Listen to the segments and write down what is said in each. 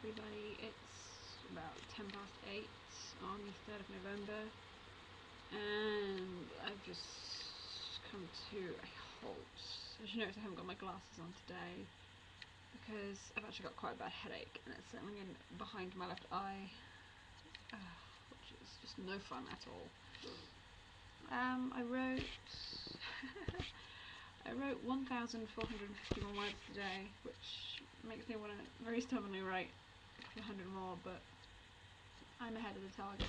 everybody, it's about 8:10 on the 3rd of November, and I've just come to a halt. As you notice, I haven't got my glasses on today because I've actually got quite a bad headache, and it's settling in behind my left eye, which is just no fun at all. I wrote I wrote 1,451 words today, which makes me want to very stubbornly write a couple of hundred more, but I'm ahead of the target.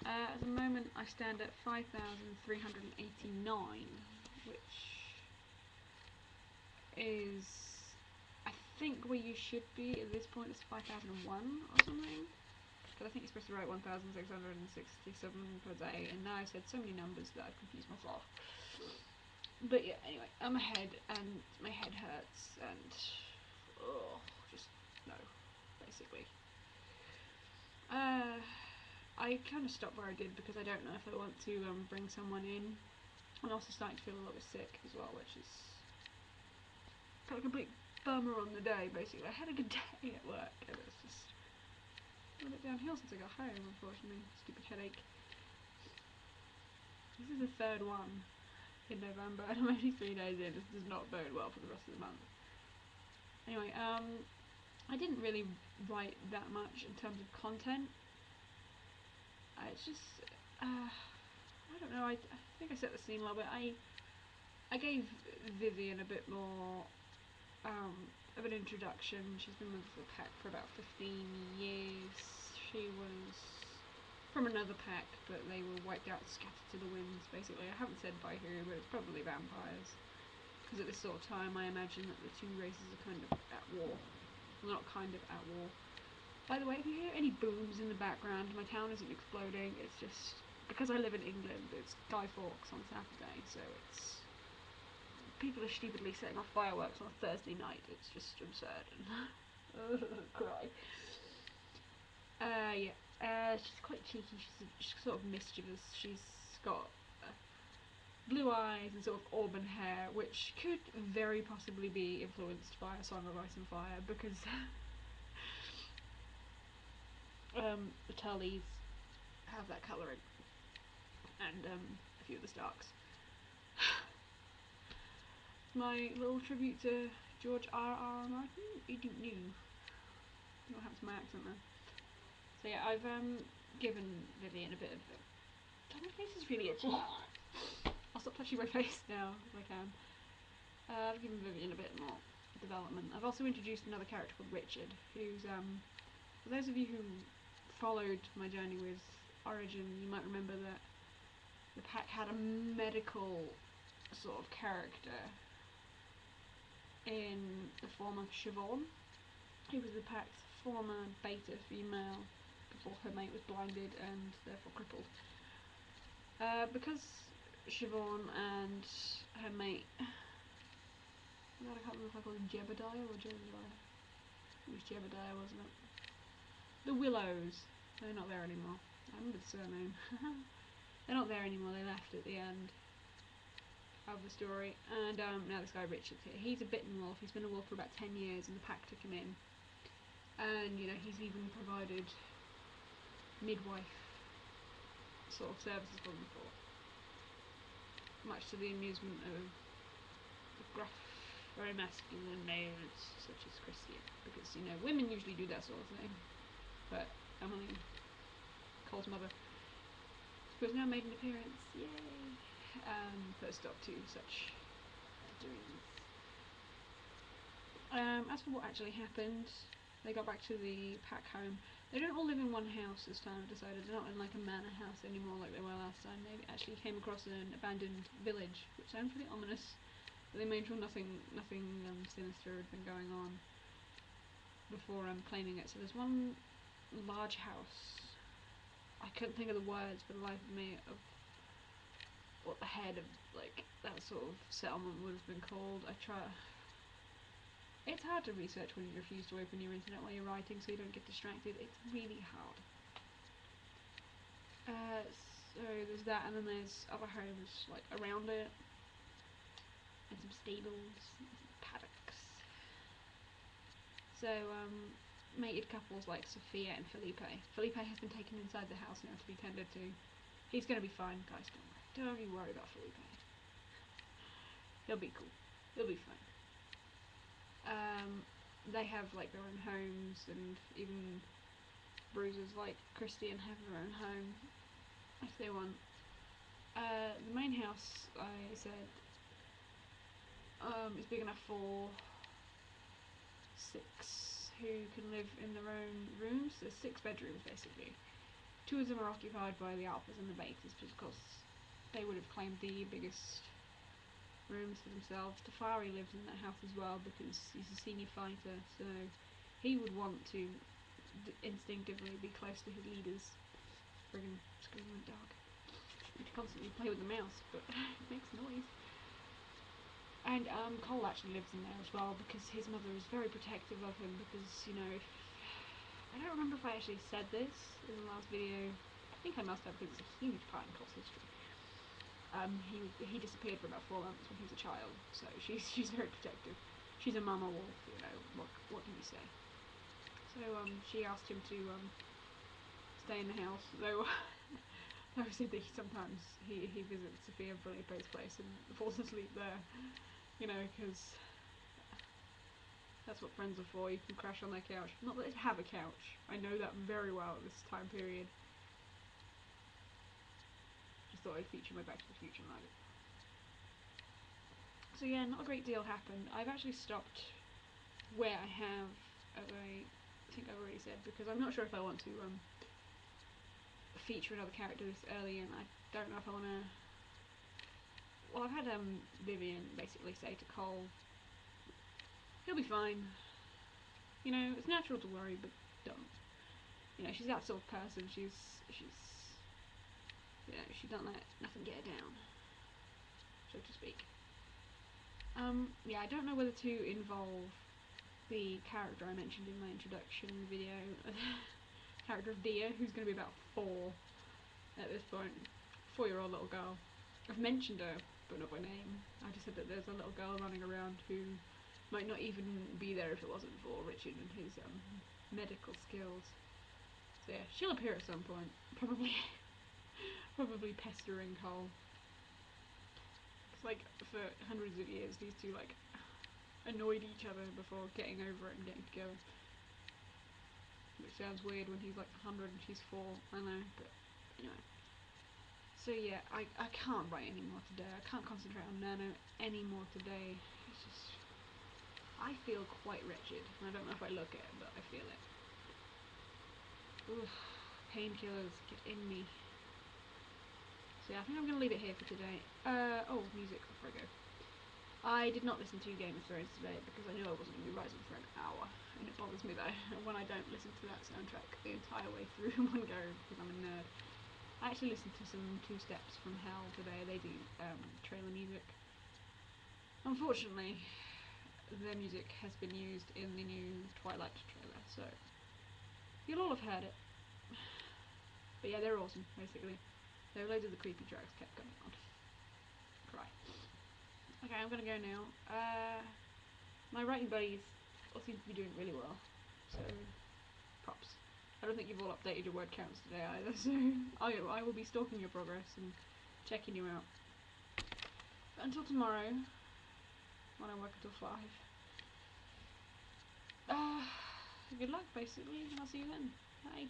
At the moment I stand at 5,389, which is, I think, where you should be at this point. It's 5,001 or something, but I think you're supposed to write 1,667 per day, and now I've said so many numbers that I've confused myself. But yeah, anyway, I'm ahead and my head hurts and just no, basically. I kind of stopped where I did because I don't know if I want to bring someone in. I'm also starting to feel a little bit sick as well, which is kind of a complete bummer on the day, basically. I had a good day at work, and it's just a little bit downhill since I got home, unfortunately. Stupid headache. This is the third one in November, and I'm only 3 days in. This does not bode well for the rest of the month. Anyway, I didn't really write that much in terms of content. It's just, I don't know, I think I set the scene a little bit. I gave Vivian a bit more of an introduction. She's been with the pack for about 15 years. She was from another pack, but they were wiped out, scattered to the winds, basically. I haven't said by who, but it's probably vampires. Because at this sort of time, I imagine that the two races are kind of at war. Well, not kind of at war. By the way, if you hear any booms in the background, my town isn't exploding. It's just because I live in England. It's Guy Fawkes on Saturday, so it's people are stupidly setting off fireworks on a Thursday night. It's just absurd. Cry. Yeah. She's quite cheeky. She's sort of mischievous. She's got blue eyes and sort of auburn hair, which could very possibly be influenced by A Song of Ice and Fire, because the Tullies have that colouring, and a few of the Starks. My little tribute to George R.R. Martin. I don't know what happened to my accent there. So yeah, I've given Vivian a bit of my face is really itchy. I'll stop touching my face now if I can. I've given Vivian a bit more development. I've also introduced another character called Richard, who's for those of you who followed my journey with Origin, you might remember that the pack had a medical sort of character in the form of Siobhan, who was the pack's former beta female before her mate was blinded and therefore crippled. Because Siobhan and her mate, I can't remember if I called him Jebediah or Jebediah. It was Jebediah, wasn't it? The Willows. They're not there anymore. I remember the surname. They're not there anymore. They left at the end of the story. And now this guy Richard's here. He's a bitten wolf. He's been a wolf for about 10 years, and the pack took him in. And you know, he's even provided midwife sort of services for them before, much to the amusement of the gruff, very masculine males such as Christian, because you know, women usually do that sort of thing, but Emily, Cole's mother, who has now made an appearance, yay, put a stop to such doings. As for what actually happened, they got back to the pack home. They don't all live in one house this time, I've decided. They're not in like a manor house anymore like they were last time. They actually came across an abandoned village, which sounds pretty ominous, but they made sure nothing sinister had been going on before claiming it. So there's one large house. I couldn't think of the words for the life of me of what the head of like that sort of settlement would have been called. It's hard to research when you refuse to open your internet while you're writing, so you don't get distracted. It's really hard. So there's that, and then there's other homes like around it, and some stables, and some paddocks. So mated couples like Sophia and Felipe. Felipe has been taken inside the house now to be tended to. He's going to be fine, guys, don't worry. Don't you worry about Felipe. He'll be cool. He'll be fine. They have like their own homes, and even bruisers like Christian have their own home if they want. The main house, I said, is big enough for 6 who can live in their own rooms. There's 6 bedrooms basically. 2 of them are occupied by the alphas and the betas, just because they would have claimed the biggest rooms for themselves. Tafari lives in that house as well because he's a senior fighter, so he would want to instinctively be close to his leaders. Friggin' screaming dog. You constantly play with the mouse, but it makes noise. And Cole actually lives in there as well because his mother is very protective of him because, you know, if I don't remember if I actually said this in the last video. I think I must have because it's a huge part in Cole's history. He disappeared for about 4 months when he was a child, so she's very protective. She's a mama wolf, you know, what can you say? So she asked him to stay in the house, though I said that sometimes he visits Sophia and Felipe's place and falls asleep there, you know, because that's what friends are for. You can crash on their couch. Not that they have a couch. I know that very well at this time period. Just thought I'd feature my Back to the Future nugget. So yeah, not a great deal happened. I've actually stopped where I have, as I think I've already said, because I'm not sure if I want to feature another character this early, and I don't know if I want to. Well, I've had Vivian basically say to Cole, he'll be fine. You know, it's natural to worry, but don't. You know, she's that sort of person. She's you know, she don't let nothing get her down, so to speak. Yeah, I don't know whether to involve the character I mentioned in my introduction video, character of Dia, who's going to be about 4 at this point, 4-year-old little girl. I've mentioned her, but not by name. I just said that there's a little girl running around who might not even be there if it wasn't for Richard and his medical skills. So yeah, she'll appear at some point, probably pestering Cole. It's like, for hundreds of years, these two, like, annoyed each other before getting over it and getting together. Which sounds weird when he's like 100 and she's 4, I know, but anyway. So yeah, I can't write any more today. I can't concentrate on Nano any more today. It's just, I feel quite wretched, and I don't know if I look it, but I feel it. Oof, painkillers get in me. So yeah, I think I'm going to leave it here for today. Oh, music, before I go. I did not listen to Game of Thrones today because I knew I wasn't going to be rising for an hour, and it bothers me though when I don't listen to that soundtrack the entire way through in one go because I'm a nerd. I actually listened to some 2 Steps from Hell today. They do trailer music. Unfortunately, their music has been used in the new Twilight trailer, so you'll all have heard it. But yeah, they're awesome, basically. There were loads of the creepy tracks kept going on. Cry. Okay, I'm gonna go now. My writing buddies all seem to be doing really well, so props. I don't think you've all updated your word counts today either, so I will be stalking your progress and checking you out. But until tomorrow, when I work until 5, good luck basically, and I'll see you then. Bye.